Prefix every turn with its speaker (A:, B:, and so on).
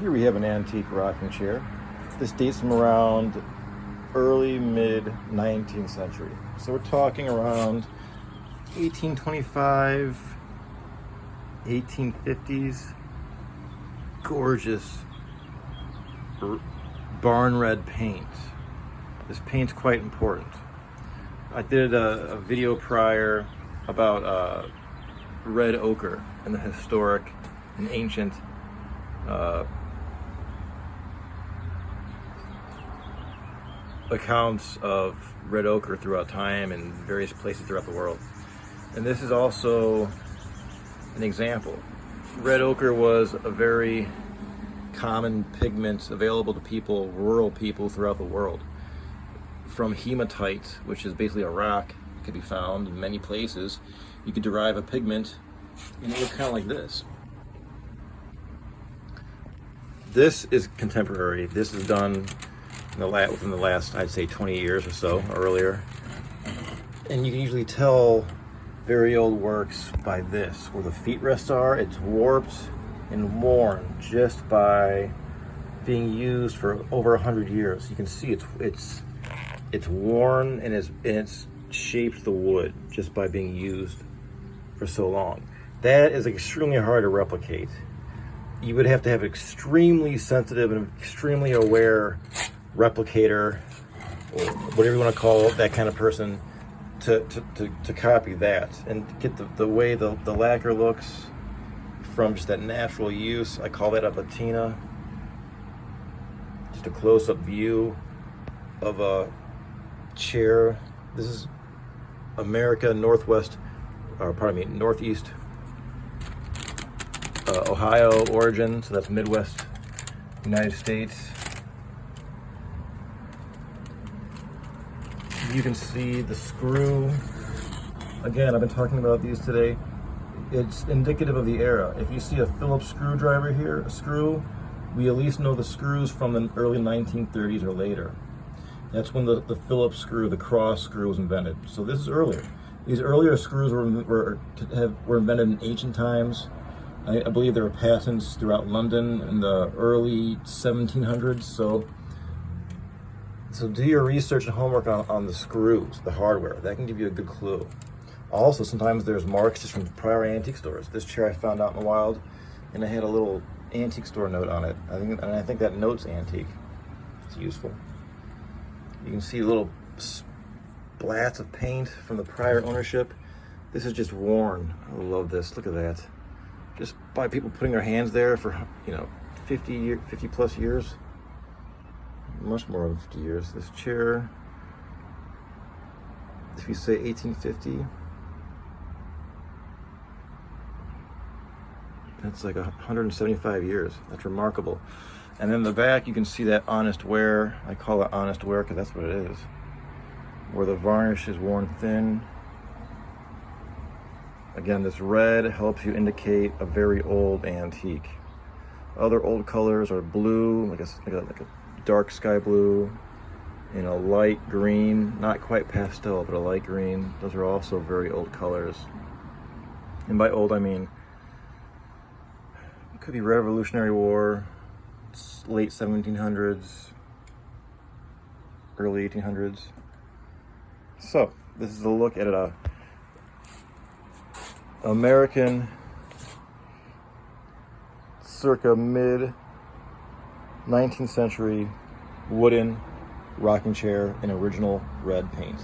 A: Here we have an antique rocking chair. This dates from around early mid 19th century. So we're talking around 1825, 1850s. Gorgeous barn red paint. This paint's quite important. I did a video prior about red ochre and the historic and ancient accounts of red ochre throughout time in various places throughout the world. And this is also an example. Red ochre was a very common pigment available to people, rural people throughout the world. From hematite, which is basically a rock, it could be found in many places, you could derive a pigment and it looks kind of like this. This is contemporary. This is done within the last, I'd say, 20 years or so, or earlier. And you can usually tell very old works by this. Where the feet rests are, it's warped and worn just by being used for over 100 years. You can see it's worn and it's shaped the wood just by being used for so long. That is extremely hard to replicate. You would have to have an extremely sensitive and extremely aware replicator, or whatever you want to call it, that kind of person, to copy that and get the way the lacquer looks from just that natural use. I call that a patina. Just a close-up view of a chair. This is Northeast Ohio origin, so that's Midwest United States. You can see the screw. Again, I've been talking about these today. It's indicative of the era. If you see a Phillips screwdriver here, a screw, we at least know the screws from the early 1930s or later. That's when the Phillips screw, the cross screw, was invented. So this is earlier. These earlier screws were invented in ancient times. I believe there were patents throughout London in the early 1700s. So do your research and homework on the screws, the hardware. That can give you a good clue. Also, sometimes there's marks just from prior antique stores. This chair I found out in the wild, and it had a little antique store note on it. I think that note's antique. It's useful. You can see little splats of paint from the prior ownership. This is just worn. I love this. Look at that. Just by people putting their hands there for 50 plus years. Much more than 50 years. This chair, if you say 1850, that's like 175 years. That's remarkable. And then in the back, you can see that honest wear. I call it honest wear because that's what it is. Where the varnish is worn thin. Again, this red helps you indicate a very old antique. Other old colors are blue, like a dark sky blue, and a light green, not quite pastel, but a light green. Those are also very old colors. And by old, I mean, it could be Revolutionary War, late 1700s, early 1800s. So, this is a look at a American circa mid 19th century wooden rocking chair in original red paint.